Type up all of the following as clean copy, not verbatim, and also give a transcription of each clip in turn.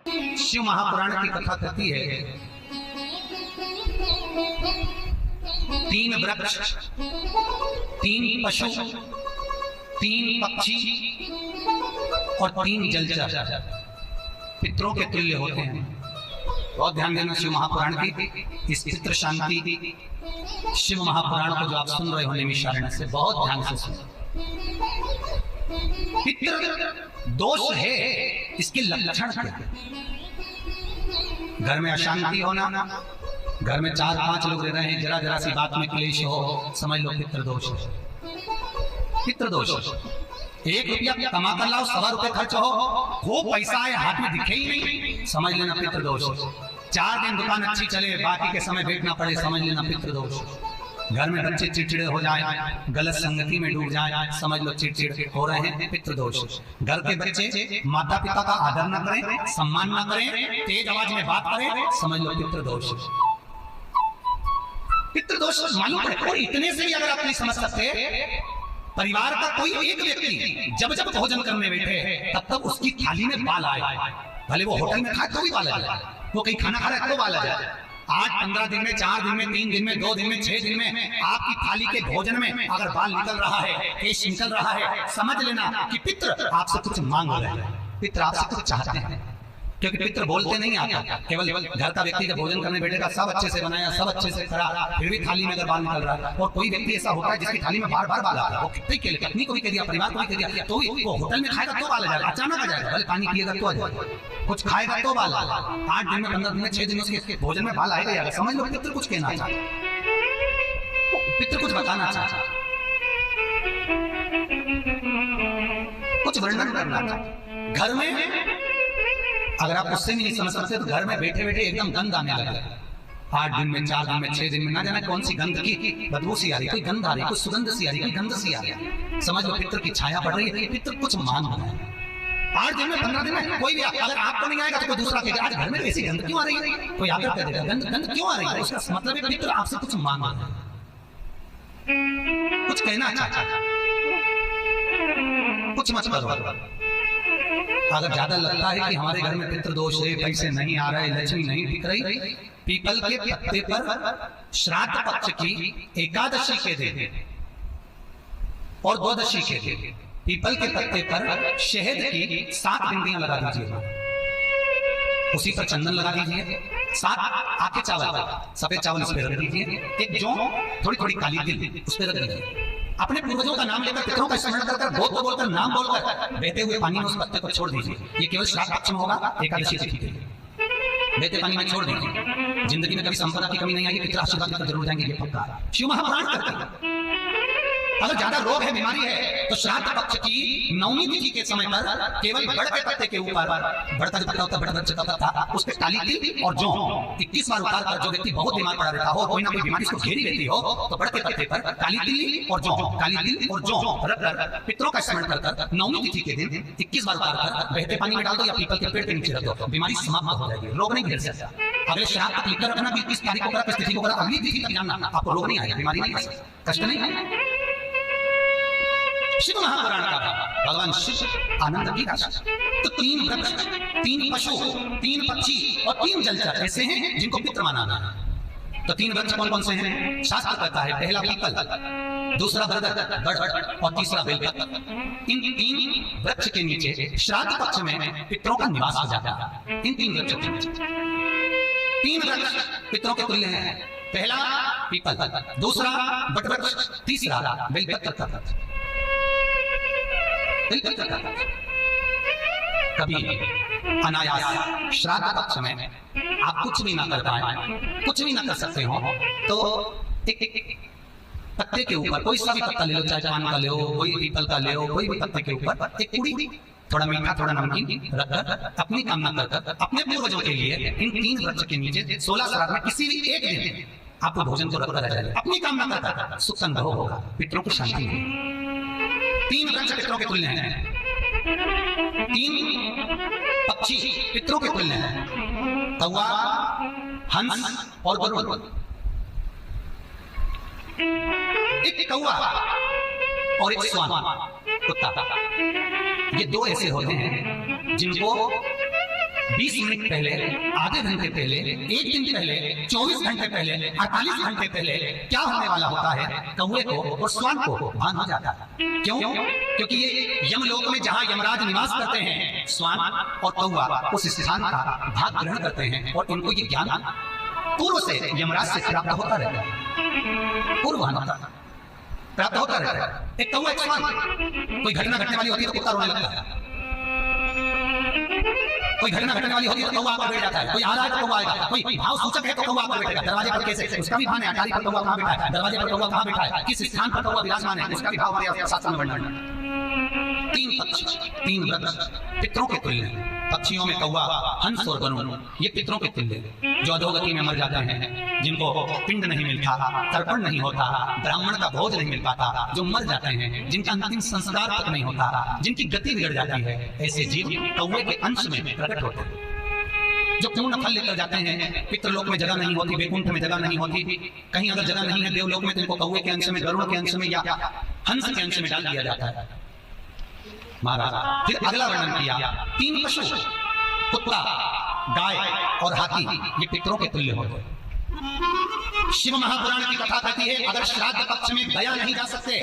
शिव महापुराण की कथा कहती है, 3 वृक्ष, 3 पशु, 3 पक्षी और 3 जलचर पितरों के तुल्य होते हैं। बहुत ध्यान देना शिव महापुराण की इस पितृ शांति शिव महापुराण को जो आप सुन रहे हो निमिषारण्य से, बहुत ध्यान से सुनो। पितृ दोष है, इसके लक्षण क्या है? घर में अशांति होना, घर में 4-5 लोग रह रहे हैं, जरा जरा सी बात में क्लेश हो, समझ लो पितृदोष है। पितृदोष, 1 रुपया कमा कर लाओ, 1.25 रुपये खर्च हो, वो पैसा है हाथ में दिखे ही नहीं, समझ लेना पितृदोष। 4 दिन दुकान अच्छी चले, बाकी के समय देखना पड़े, समझ लेना पितृदोष। घर में बच्चे चिड़चिड़े हो जाए, गलत संगति में डूब जाए, समझ लो चिड़चिड़ हो रहे हैं, पितृदोष। घर के बच्चे माता पिता का आदर न करें, सम्मान न करें, तेज आवाज में बात करें, समझ लो पितृदोष। पितृदोष मालूम है, और इतने से भी अगर आप नहीं समझ सकते, परिवार का कोई एक व्यक्ति जब जब भोजन करने बैठे तब तब उसकी थाली में बाल आए, भले वो होटल में खाए तो भी बाल आ जाए, वो कहीं खाना खा रहा है तो बाल आ जाए। 8-15 दिन में, 4 दिन में, 3 दिन में, 2 दिन में, 6 दिन में आपकी थाली के भोजन में अगर बाल निकल रहा है, केश निकल रहा है, समझ लेना कि पितृ आपसे कुछ मांग रहे हैं, पितृ आपसे कुछ चाहते हैं। क्योंकि पितृ बोलते नहीं आता, केवल घर का व्यक्ति जब भोजन करने बैठेगा, सब अच्छे से बनाया, सब अच्छे से करा, फिर भी थाली में अगर बाल निकल रहा है। और कोई व्यक्ति ऐसा होता है जिसकी थाली में बार बार बाल आता है, वो कितने के लिए, पत्नी को भी कह दिया, परिवार को भी कह दिया, तो वो होटल में खाएगा तो बाल आ जाएगा, अचानक आ जाएगा, भले पानी पिएगा तो आ जाएगा, कुछ खाएगा तो बाल आ जाएगा। 8 दिन में, 15 दिन में, 6 दिन में उसके भोजन में बाल आएगा, समझ लो पितृ कुछ कहना चाहते, पितृ कुछ बताना चाहते, कुछ वर्णन करना चाहते। घर में अगर आप उससे भी नहीं समझ सकते तो घर में बैठे बैठे एकदम गंध आने लगा, 8 दिन में, 4 दिन में, 6 दिन में, ना जाने कौन सी गंध की बदबू सी आ रही, कोई गंध आ रही, कोई सुगंध सी आ रही, कोई गंध सी आ रही, समझ लो पितृ की छाया पड़ रही है, पितृ कुछ मांग रहा है। 8 दिन में, 15 दिन में कोई भी अगर आपको नहीं आएगा तो कोई दूसरा कहेगा आज घर में ऐसी गंध क्यों आ रही है, कोई आकर कह देगा गंध क्यों आ रही है, उसका मतलब है पितृ आपसे कुछ मांग रहा है, कुछ कहना चाहता है, कुछ मत करो। अगर ज्यादा लगता है कि हमारे घर में पितृदोष है, पैसे नहीं आ रहे, लक्ष्मी नहीं दिख रही, पीपल के पत्ते पर श्राद्ध पक्ष की एकादशी के दिन और द्वादशी के दिन पीपल के पत्ते पर शहद की 7 बिंदियां लगा दीजिए, उसी पर चंदन लगा दीजिए, 7 आके चावल, सफेद चावल उस पर रख दीजिए, एक जौ थोड़ी थोड़ी काली तिल उस पर रख दीजिए, अपने पूर्वजों का नाम लेकर, पितरों का स्मरण कर बोल बोलकर, नाम बोलकर बहते हुए पानी में उस पत्ते को छोड़ दीजिए। ये केवल श्राद्ध पक्ष में होगा, एकादशी तिथि के लिए बहते पानी में छोड़ दीजिए। जिंदगी में कभी संपदा की कमी नहीं आएगी, पितर आशीर्वाद देकर जरूर जाएंगे, ये पक्का। शिव महापुराण करते हैं। अगर ज्यादा रोग है, बीमारी है, तो श्राद्ध पक्ष की 9वीं तिथि के समय पर केवल बड़ के पत्ते के ऊपर, बड़का जो पत्ता होता है, बड़ा बच्चा का पत्ता, उस पर काली तिल और जौ 21 बार उतार कर, जो व्यक्ति बहुत बीमार पड़ा रहता हो, कोई ना कोई बीमारी उसको घेरी रहती हो, तो बड़ के पत्ते पर काली तिल और जौ, काली तिल और जौ रखकर पितरों का स्मरण कर 9वीं तिथि के दिन 21 बार उतार कर बहते पानी में डाल दो या पीपल के पेड़ के नीचे रख दो, बीमारी समाप्त हो जाएगी, रोग नहीं घेर सकता। अगले श्राद्ध तक लिखकर रखना कि 21 तारीख को करा, किस तिथि को करा, अगली तिथि तक जानना, आपको रोग नहीं आएगा, बीमारी नहीं आएगी, कष्ट नहीं है। शिव महापुराण का भगवान शिव आनंद की राशि। तो 3 वृक्ष, 3 पशु, 3 पक्षी और 3 जलचर ऐसे हैं जिनको पितृ माना है। तो 3 वृक्ष कौन कौन से हैं? शास्त्र कहता है पहला पीपल, दूसरा बरगद और तीसरा बेलपत्र। इन 3 वृक्ष के नीचे श्राद्ध पक्ष में पितरों का निवास हो जाता है। इन 3 वृक्षों के नीचे 3 वृक्ष पितरों के तुल्य हैं। पहला पीपल, दूसरा बटवृक्ष, तीसरा बेलपत्र का वृक्ष। कभी अनायास श्राद्ध पक्ष में आप कुछ भी ना कर पाए, कुछ भी ना कर सकते हो, तो एक पत्ते के ऊपर कोई सा भी पत्ता ले लो, चाहे पान का ले लो, कोई पीपल का ले लो, कोई भी पत्ते के ऊपर एक पूरी, थोड़ा मीठा थोड़ा नमकीन रखकर अपनी कामना कर अपने पूर्वजों के लिए इन 3 वृक्ष के नीचे 16 श्राद्ध में किसी भी एक दिन आपको भोजन को रखकर जाए, अपनी कामना कर सुख अनुभव होगा, पितरों को शांति होगी। 3 वृक्ष पितरों के तुल्य हैं, 3 पक्षी पितरों के तुल्य हैं, कौवा, हंस और गरुड़। एक कौवा और एक स्वान कुत्ता, ये 2 ऐसे होते हैं जिनको 20 मिनट पहले, आधे घंटे पहले, एक दिन पहले, 24 घंटे पहले, 48 घंटे पहले क्या होने वाला होता है, कौवे को और स्वान को भान हो जाता है। क्यों? क्योंकि ये यमलोक में जहां यमराज निवास करते हैं, स्वान और कौवा उस स्थान का भाग ग्रहण करते हैं और इनको ये ज्ञान पूर्व से यमराज से प्राप्त होता रहता है, पूर्वानुमान प्राप्त होता रहता है। एक कौवा, एक स्वान, कोई घटना घटने वाली होती है तो कुत्ता रोने लगता है, कोई घटना घटने वाली होती है तो कौवा आकर बैठ जाता है, कोई आ रहा है तो कौवा आएगा, कोई भाव सूचक है तो कौवा आकर बैठेगा, दरवाजे पर कैसे उसका भी भान है, अटारी पर कौवा कहां बैठा है, दरवाजे पर कौवा कहां बैठा है, किस स्थान पर कौवा विराजमान है, उसका भी भाव हमारे शास्त्र में वर्णन है। 3 पक्षी, 3 वृक्ष पितरों के तुल्य हैं। पक्षियों में कौवा, हंस और गरुड़, ये पितरों के तुल्य हैं, जो अधोगति में मर जाते हैं, जिनको पिंड नहीं मिलता, तर्पण नहीं होता, ब्राह्मण का भोज नहीं मिल पाता, जो मर जाते हैं, जिनका अंतिम संस्कार तक नहीं होता, जिनकी गति बिगड़ जाती है, ऐसे जीव कौवे के अंश में प्रकट होते हैं। जो पूर्ण फल लेकर जाते हैं, पितृलोक में जगह नहीं होती, वैकुंठ में जगह नहीं होती, कहीं अगर जगह नहीं है देवलोक में, तो इनको कौवे के अंश में, गरुड़ के अंश में या हंस के अंश में डाल दिया जाता है। महाराज फिर अगला वर्णन किया, 3 पशु, कुत्ता, गाय और हाथी, ये पितरों के तुल्य होते हैं। शिव महापुराण की कथा कहती है, अगर श्राद्ध पक्ष में गया नहीं जा सकते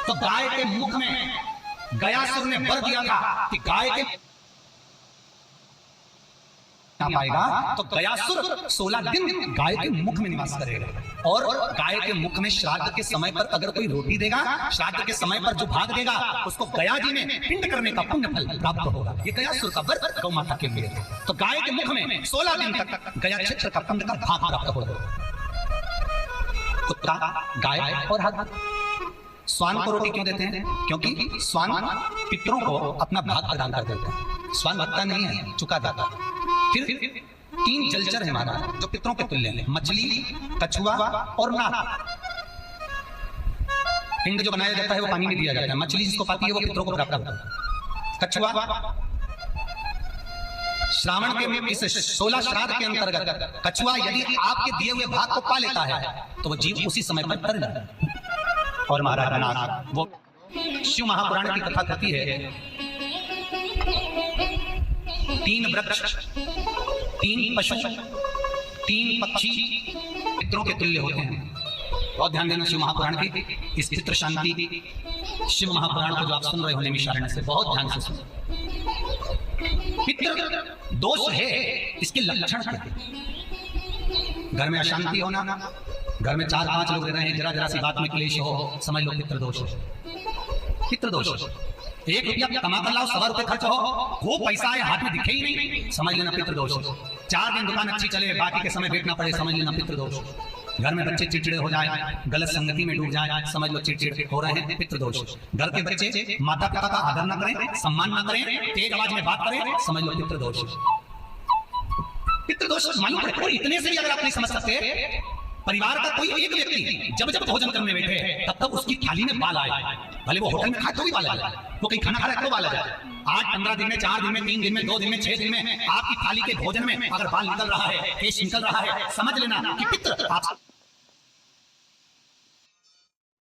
तो गाय के मुख में गयासुर ने वर दिया था कि गाय के पाएगा तो गयासुर 16 दिन गाय के मुख में निवास करेगा, और गाय के मुख में श्राद्ध के समय पर अगर कोई रोटी देगा, श्राद्ध के समय पर जो भाग देगा, उसको गया जी में पिंड करने का पुण्य फल प्राप्त होगा। ये गयासुर का वर गौ माता के लिए। तो गाय के मुख में 16 दिन तक गया क्षेत्र का पुण्य का भाग प्राप्त होगा। कुत्ता, गाय और हाथी। स्वान को रोटी क्यों देते हैं? क्योंकि स्वान पितरों को अपना भाग प्रदान कर देते हैं। स्वान भक्ता नहीं है, चुका देता है। फिर 3 जलचर है महाराज जो पितरों के तुल्य हैं, मछली, कछुआ और नाग। पिंड जो बनाया जाता है वो पानी में दिया जाता है, मछली जिसको पाती है वो पितरों को प्राप्त होता है। कछुआ श्रावण के इस 16 श्राद्ध के अंतर्गत कछुआ यदि आपके दिए हुए भाग को पा लेता है तो वो जीव उसी समय पर तर जाता है। और महाराज नाग, वो शिव महापुराण की कथा कहती है, 3 वृक्ष, 3 पशु, 3 पक्षी पितरों के तुल्य होते हैं। बहुत ध्यान देना शिव महापुराण की इस चित्र शांति शिव महापुराण को जो आप सुन रहे हो निमिषारण्य से, बहुत ध्यान से सुनो। पितृ दोष है, इसके लक्षण क्या है? घर में अशांति होना, घर में 4-5 लोग रह रहे हैं, जरा सी बात में क्लेश हो, समझ लो पितृ दोष है। पितृ दोष, 1 रुपया कमा कर लाओ, 100 रुपये खर्च हो, वो पैसा है हाथ में दिखे ही नहीं, समझ लेना पितृ दोष। 4 दिन दुकान अच्छी चले, बाकी के समय बैठना पड़े, समझ लेना पितृ दोष। घर में बच्चे चिड़चिड़े हो जाए, गलत संगति में डूब जाए, समझ लो चिड़चिड़ हो रहे हैं, पितृ दोष। घर के बच्चे माता पिता का आदर न करें, सम्मान न करें, तेज आवाज में बात करें, समझ लो पितृ दोष। पितृ दोष मालूम पड़े। और इतने से भी अगर आप नहीं समझ सकते, परिवार का कोई एक व्यक्ति जब जब भोजन करने बैठे तब तब उसकी थाली में बाल आए, भले वो होटल में खाए तो भी बाल आए, वो कहीं खाना खा रहा है तो बाल आ जाए। 8-15 दिन में, 4 दिन में, 3 दिन में, 2 दिन में, 6 दिन में आपकी थाली के भोजन में अगर बाल निकल रहा है, केश निकल रहा है, समझ लेना कि पितृ आप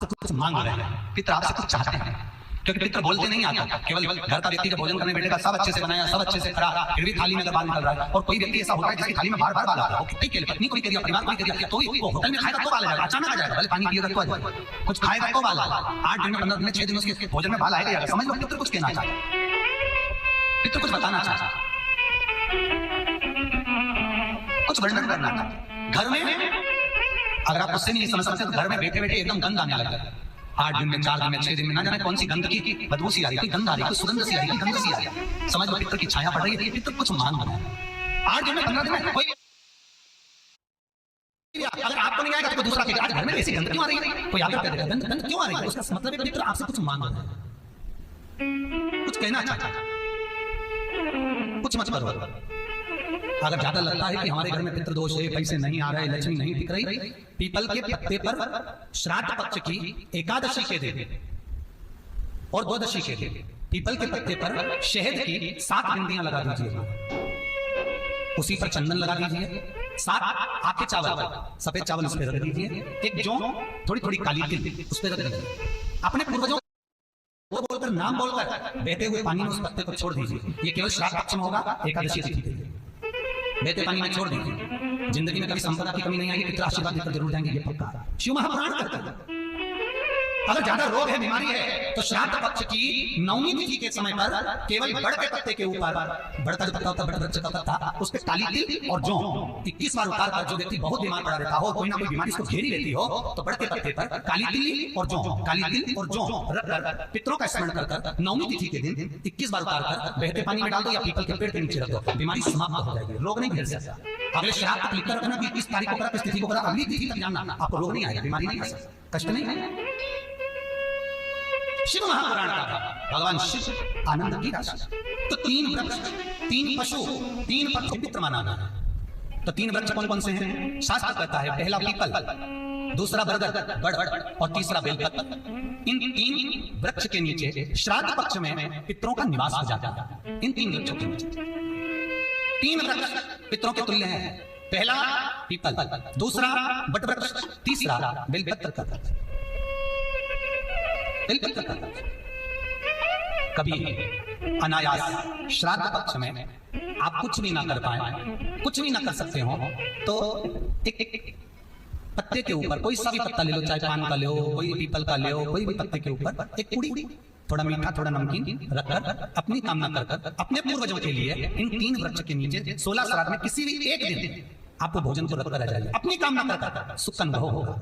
कुछ मांग रहे हैं, पितृ आपसे कुछ चाहते हैं। क्योंकि पितृ बोलते नहीं आता, केवल घर का व्यक्ति जब भोजन करने बैठेगा, सब अच्छे से बनाया, सब अच्छे से करा, फिर भी थाली में अगर बाल निकल रहा है। और कोई व्यक्ति ऐसा होता है जिसकी थाली में बार-बार बाल आता है, वो कितनी पत्नी कोई करिए, परिवार कोई करिए, तो वो होटल में खाएगा तो बाल आ जाएगा, अचानक आ जाएगा, भले पानी पिएगा तो आ जाएगा, कुछ खाएगा तो बाल आएगा। 8 दिन में, 15 दिन में, 6 दिन में उसके भोजन में बाल आएगा। समझ लो पितृ कुछ कहना चाहता है, पितृ कुछ बताना चाहता है, कुछ वर्णन करना चाहता। घर में अगर आप उससे नहीं समझ सकते तो घर में बैठे बैठे एकदम गंध आने लगा। 8 दिन में, 4 दिन में, 6 दिन में, ना जाने कौन सी गंध की बदबू सी आ रही, कोई गंध आ रही, कोई सुगंध सी आ रही, गंध सी आ रही, समझ लो पितृ की छाया पड़ रही है, पितृ कुछ मांग रहा है। 8 दिन में, 15 दिन में कोई अगर आपको नहीं आएगा तो कोई दूसरा कहेगा, आज घर में ऐसी गंध क्यों आ रही है, कोई आकर कह देगा गंध क्यों आ रही है, उसका मतलब है पितृ आपसे कुछ मांग रहा है, कुछ कहना चाहता है, कुछ मत करो। अगर ज्यादा लगता है कि हमारे घर में पितृ दोष है, पैसे नहीं आ रहे, लक्ष्मी नहीं टिक रही, पीपल के पत्ते पर श्राद्ध पक्ष की एकादशी के दिन और द्वादशी के दिन पीपल के पत्ते पर शहद की 7 बिंदियां लगा दीजिए, उसी पर चंदन लगा दीजिए, 7 आखे चावल, सफेद चावल उस पर रख दीजिए, एक जौ थोड़ी थोड़ी काली तिल उस पर रख दीजिए। अपने पूर्वजों वो बोलते पुत्र नाम बोलकर बहते हुए पानी में उस पत्ते को छोड़ दीजिए। ये केवल श्राद्ध पक्ष में होगा, एकादशी तिथि के लिए। बहते पानी में छोड़ दीजिए। जिंदगी में कभी संपदा की कमी नहीं आएगी, पितर आशीर्वाद देकर जरूर जाएंगे, ये पक्का। शिव महापुराण करता है। अगर ज्यादा रोग है, बीमारी है, तो श्राद्ध पक्ष की नवमी तिथि के समय पर केवल बड़ के पत्ते के ऊपर, बड़का जो पत्ता होता है, बड़ वृक्ष का पत्ता, उस पे काली तिल और जौ 21 बार उतार कर, जो व्यक्ति बहुत बीमार पड़ा रहता हो, कोई ना कोई बीमारी उसको घेरी लेती हो, तो बड़ के पत्ते पर काली तिल और जौ, काली तिल और जौ रख कर पितरों का स्मरण कर नवमी तिथि के दिन 21 बार उतार कर बहते पानी में डाल दो या पीपल के पेड़ के नीचे रख दो, बीमारी समाप्त हो जाएगी, रोग नहीं घेर सकता। अगले श्राद्ध तक लिख कर रखना कि इस तारीख को करा, इस तिथि को करा, अगली तिथि तक जानना, आपको रोग नहीं आएगा, बीमारी नहीं आ सकता, कष्ट नहीं है। शिव महापुराण का भगवान शिव आनंद की राशि। तो 3 वृक्ष, 3 पशु, 3 पक्षी पित्र माना गया। तो 3 वृक्ष कौन कौन से हैं? शास्त्र कहता है पहला पीपल, दूसरा बरगद बड़ और तीसरा बेलपत्र। इन 3 वृक्ष के नीचे श्राद्ध पक्ष में पितरों का निवास हो जाता है। इन 3 वृक्षों के नीचे 3 वृक्ष पितरों के तुल्य हैं। पहला पीपल, दूसरा बट वृक्ष, तीसरा बेलपत्र का वृक्ष। कभी अनायास श्राद्ध पक्ष में आप कुछ भी ना कर पाए, कुछ भी ना कर सकते हो, तो एक पत्ते के ऊपर कोई सा भी पत्ता ले लो, चाहे पान का ले लो, कोई पीपल का ले लो, कोई भी पत्ते के ऊपर एक कुड़ी, थोड़ा मीठा थोड़ा नमकीन रखकर अपनी कामना कर अपने पूर्वजों के लिए इन 3 वृक्ष के नीचे 16 श्राद्ध में किसी भी एक दिन आपको भोजन को रखकर आ जाइए, अपनी कामना कर सुख का अनुभव होगा।